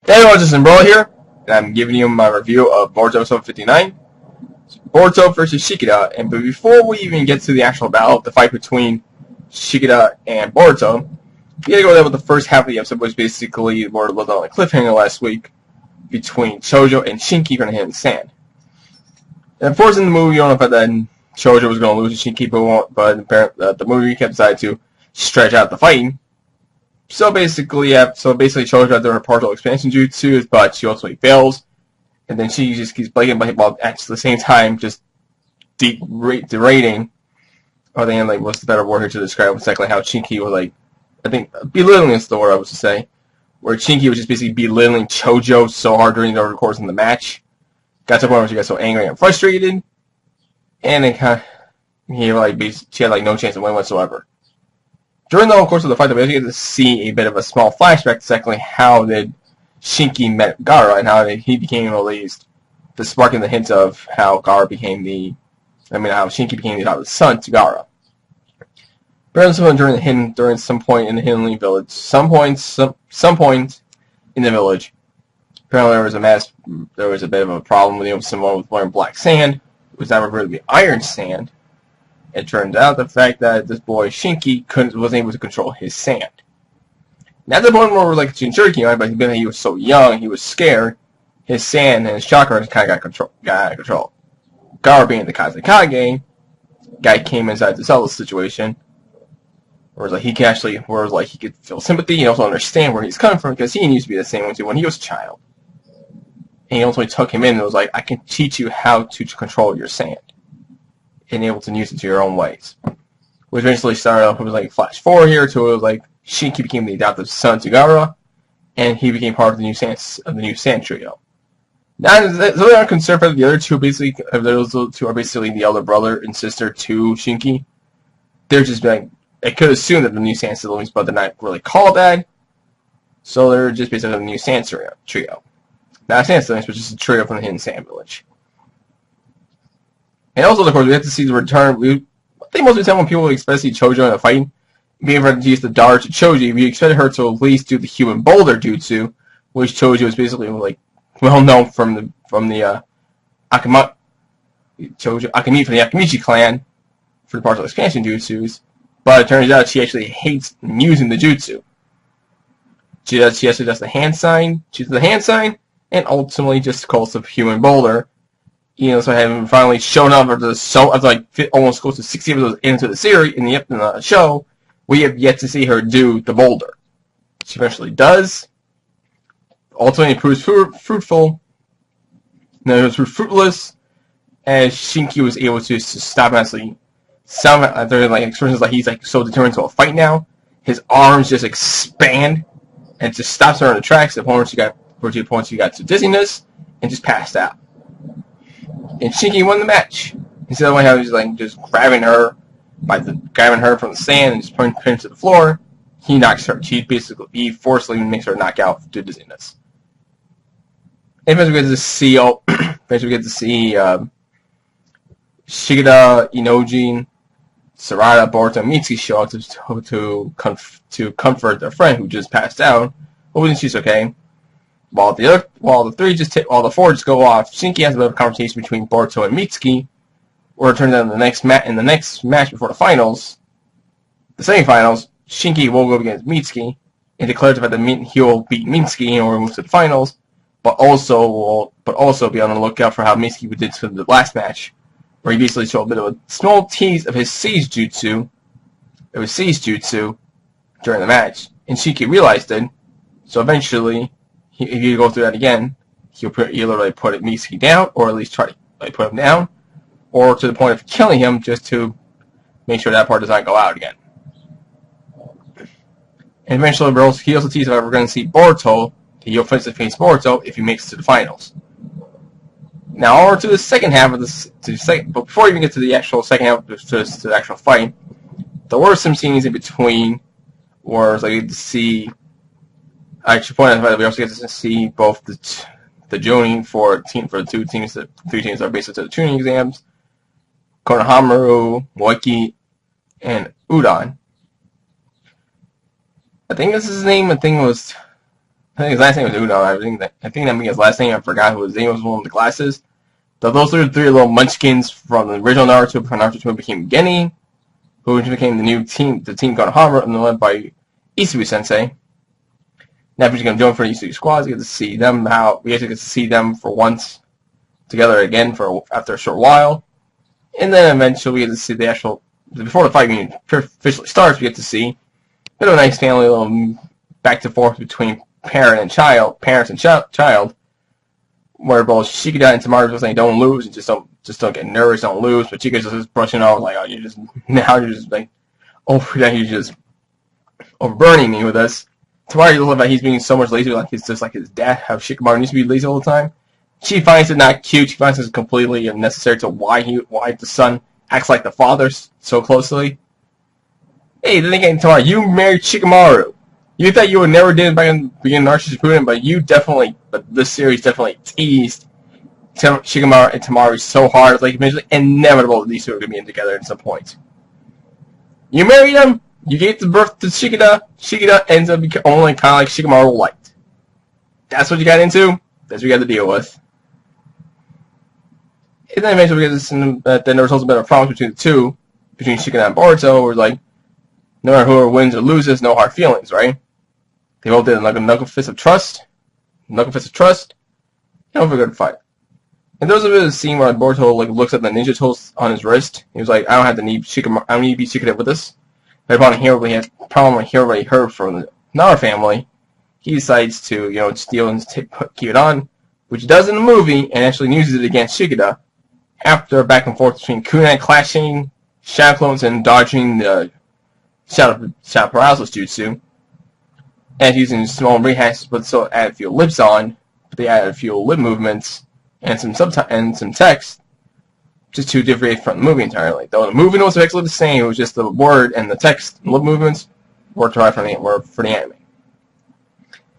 Hey everyone, this is Bro here, and I'm giving you my review of Boruto episode 59, Boruto versus Shikadai. And but before we even get to the actual battle, the fight between Shikadai and Boruto, we gotta go there with the first half of the episode, which basically Boruto left on a cliffhanger last week between Chojo and Shinki going to hit in the sand. And of course, in the movie, you don't know if that Chojo was going to lose to Shinki, but apparently the movie kept decided to stretch out the fighting. So basically, Chojo had her partial expansion jutsu, but she ultimately fails, and then she just keeps blaming him while at the same time just derating. Or then, what's the better word here to describe exactly how Shinki was belittling is the word I was to say, where Shinki was just basically belittling Chojo so hard during the course of the match, got to the point where she got so angry and frustrated, and then she had no chance to win whatsoever. During the whole course of the fight, we actually get to see a bit of a small flashback to exactly how did Shinki met Gaara and how he became at least the spark and the hint of how Shinki became the adopted son to Gaara. During some point in the Hidden Village, some point in the village, apparently there was a bit of a problem with someone with wearing black sand. It was never really iron sand. It turns out the fact that this boy Shinki wasn't able to control his sand. Now at the point where Jinchuriki, but being that he was so young, he was scared. His sand and his chakra kind of got out of control. Gaara, being the Kazekage, guy came inside to sell the situation. Whereas he could feel sympathy and also understand where he's coming from because he used to be the same way too when he was a child. And he ultimately took him in and was like, I can teach you how to control your sand and able to use it to your own ways. Which eventually started off with flash forward here to Shinki became the adoptive son to Gaara, and he became part of the new sand trio. Now, so I'm concerned for the other two. Those two are basically the elder brother and sister to Shinki. They're just I could assume that the new sand siblings, but they're not really called that. So they're just basically the new sand trio. Not sand siblings, but just a trio from the Hidden Sand Village. And also, of course, we have to see the return. I think most of the time when people expect to see Chojo in a fight, being able to use the Dara to Choji, we expected her to at least do the human boulder jutsu, which Chojo is basically well known from the Akamichi from the Akamichi clan for the partial expansion jutsus. But it turns out she actually hates using the jutsu. She actually does the hand sign. She does the hand sign, and ultimately just calls the human boulder. So having finally shown up after almost close to 60 episodes into the series, in the show, we have yet to see her do the boulder. She eventually does. Ultimately proves fruitful. Then it was fruitless, as Shinki was able to stop actually. There are expressions he's so determined to a fight now. His arms just expand and just stops her in the tracks. To the point she got to dizziness and just passed out. And Shinki won the match. Instead of how he's just grabbing her from the sand and just putting her to the floor, he knocks her. He forcibly makes her knock out to dizziness. And eventually we get to see Shikadai, Inojin, Sarada, Boruto, and Mitsuki show up to comfort their friend who just passed out, hoping she's okay. While the four just go off, Shinki has a bit of a conversation between Boruto and Mitsuki, where it turns out in the next match before the finals, the semifinals, Shinki will go up against Mitsuki and declares the fact that he'll beat Mitsuki in order to move to the finals, but also be on the lookout for how Mitsuki did to the last match, where he basically showed a bit of a small tease of his seize jutsu during the match, and Shinki realized it. So eventually, if you go through that again, he'll either put Mitsuki down, or at least try to put him down, or to the point of killing him just to make sure that part does not go out again. And eventually, he also teased that we're going to see Boruto. He'll face Boruto if he makes it to the finals. Now, over to the second half of but before we even get to the actual second half to the actual fight, there were some scenes in between where we get to see. I should point out that we also get to see both the Jonin for the three teams that are based on the tuning exams, Konohamaru, Moeki, and Udon. I think this is his name. I think it was I think his last name was Uno. I think that means his last name. I forgot who his name was. One with the glasses. So those are the three little munchkins from the original Naruto before Naruto 2 became Geni, who became the new team, the team Konohama, and led by Isubu Sensei. Now we're going to join for the Isubu squads. We get to see them we actually get to see them for once together again after a short while, and then eventually we get to see the actual before the fight officially starts. We get to see a bit of a nice family little back and forth between parents and child. Where both Shikadai and Tamaru were saying, "Don't lose, and just don't get nervous, don't lose." But Chica's just brushing off like, "Oh, you're just like over there, you're just overburning me with this." Tamaru looks like he's being so much lazy, like he's just like his dad, how Shikamaru used to be lazy all the time. She finds it not cute. She finds it completely unnecessary to why the son acts like the father so closely. Hey, then again, Tamaru, you married Shikamaru. You thought you would never did back in the beginning of Naruto Shippuden, but this series definitely teased Shikamaru and Tamaru so hard. It's like eventually inevitable that these two are going to be in together at some point. You married him, you gave the birth to Shikada, Shikada ends up becoming only kind of like Shikamaru liked. That's what you got into, that's what you got to deal with. And then eventually we get this, then there was also been a promise between the two, between Shikada and Boruto, where like, no matter who wins or loses, no hard feelings, right? They both did like a knuckle fist of trust, and we're going to fight. And there's a bit of a scene where Boruto like looks at the ninja tools on his wrist. He was like, "I don't have to need Shikamaru. I don't need to be Shikada with this." But upon hearing what he heard from the Nara family, he decides to steal and keep it on, which he does in the movie, and actually uses it against Shikada after a back and forth between kunai clashing, shadow clones, and dodging the shadow paralysis jutsu. And using small rehashes, but still add a few lips on. But they added a few lip movements and some text, just to differentiate from the movie entirely. Though the movie was actually the same, it was just the word and the text and lip movements were derived for the anime.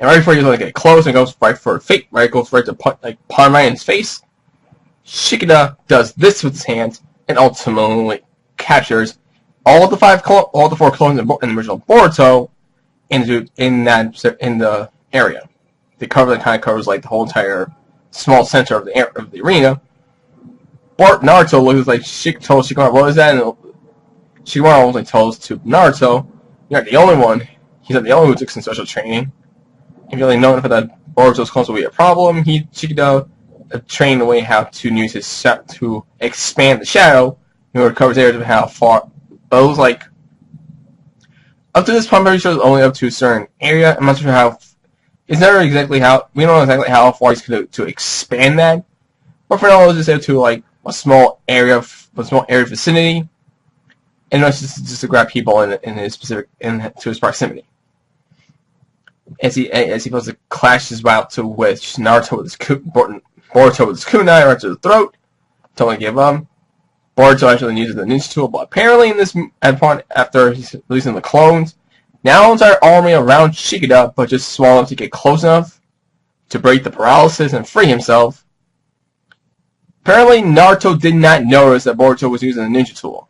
And right before you get close and goes right for a fate, right, goes right to palm right in his face. Shikada does this with his hands and ultimately captures all the four clones in the original Boruto in the area. They kind of covers like the whole entire small center of the arena. Naruto looks like told Shikamaru, "What is that?" And Shikamaru only tells to Naruto, "You're not the only one." He's not the only one who took some special training. If you really know enough that Boruto's clones will be a problem, Shikada trained the way how to use his to expand the shadow. It covers areas of how far. But it was like up to this point, I'm pretty sure it's only up to a certain area. I'm not sure how. It's never exactly how. We don't know exactly how far he's going to expand that. But for now, let's just say to like a small area vicinity, and it's just to grab people in his specific to his proximity. As he goes to clash his bout with Naruto with his Boruto with his kunai right to the throat, totally give up. Boruto actually uses the ninja tool, but apparently in this point, after he's releasing the clones, now entire army around Shikada, but just small enough to get close enough to break the paralysis and free himself. Apparently Naruto did not notice that Boruto was using the ninja tool.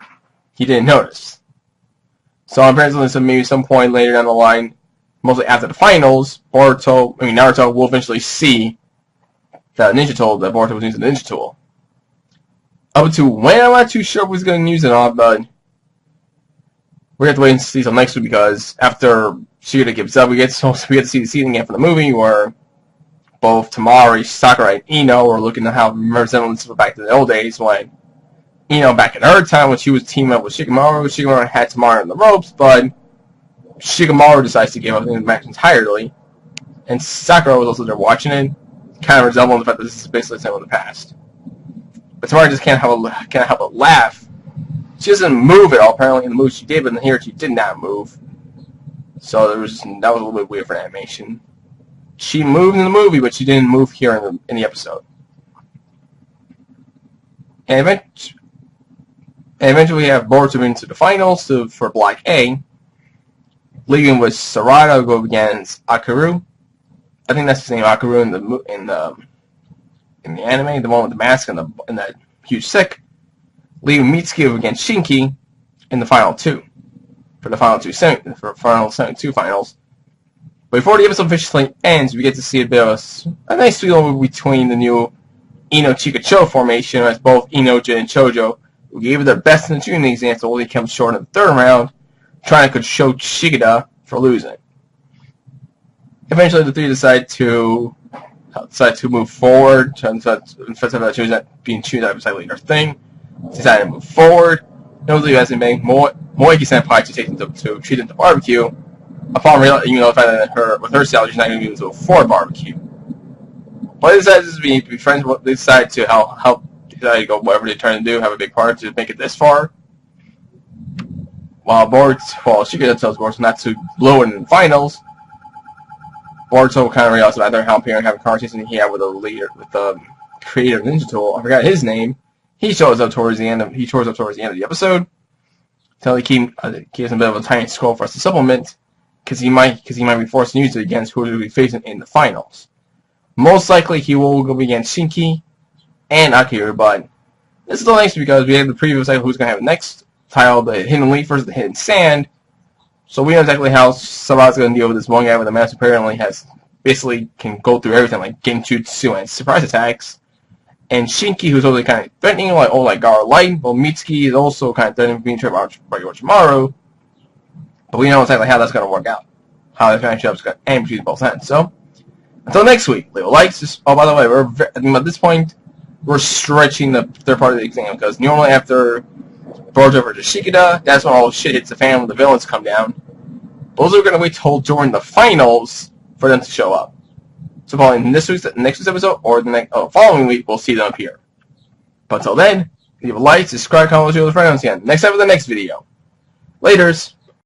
He didn't notice. So apparently maybe some point later down the line, mostly after the finals, Naruto will eventually see the ninja tool, that Boruto was using the ninja tool. Up to when, I'm not too sure if he's going to use it or not, but we have to wait and see till next week, because after Shikada gives up, we get to see the scene again from the movie where both Tamari, Sakurai, and Ino are looking to have resemblance back to the old days when back in her time when she was teaming up with Shikamaru. Shikamaru had Tamari on the ropes, but Shikamaru decides to give up the match entirely, and Sakurai was also there watching it, kind of resembling the fact that this is basically the same in the past. But Tamari just can't help but laugh. She doesn't move at all, apparently, in the movie she did, but in here she did not move. So that was a little bit weird for animation. She moved in the movie, but she didn't move here in the episode. And eventually we have Boruto into the finals for Block A, leaving with Sarada go against Akaru. I think that's his name, Akaru, in the anime, the one with the mask and that huge stick, leaving Mitsuki against Shinki in the final two. For the final 72 finals. But before the episode officially ends, we get to see a bit of a nice sweet over between the new Ino-Chika-Cho formation, as both Ino, Jin, and Chojo, who gave it their best in the tuning exam, so only came short in the third round, trying to show Shikadai for losing. Eventually, the three decide to move forward, instead of being chosen out of their thing, decide to move forward. Notably, as they make Moiki-senpai to take them to treat them to barbecue, upon realizing, the fact that with her salary, she's not going to be able to afford barbecue. But they decide to be friends. They decide to help. Decide to go whatever they try to do, have a big part to make it this far. While Shikadai tells Boruto not to blow it in the finals, Boruto kind of realizes about their help here and have a conversation he had with the creator of Ninja Tool. I forgot his name. He shows up towards the end of the episode. Until he gives him a bit of a tiny scroll for us to supplement, because he might be forced to use it against who he'll be facing in the finals. Most likely he will go against Shinki and Akira, but this is the next because we have the preview cycle who's going to have the next title, the Hidden Leaf versus the Hidden Sand. So we know exactly how Saba's going to deal with this one guy with a mask apparently can go through everything like Genjutsu and surprise attacks. And Shinki, who's also kind of threatening like Gara Light, while Mitsuki is also kind of threatening being trapped by Orochimaru. But we know exactly how that's going to work out. How the matchup is going to end between both ends. So, until next week, leave a like. Oh, by the way, at this point, we're stretching the third part of the exam, because normally after Boruto versus Shikadai, that's when all shit hits the fan when the villains come down. Those are going to wait till during the finals for them to show up. So probably in next week's episode or the following week, we'll see them appear. But until then, leave a like, subscribe, comment, share with friends again. Next time for the next video. Laters.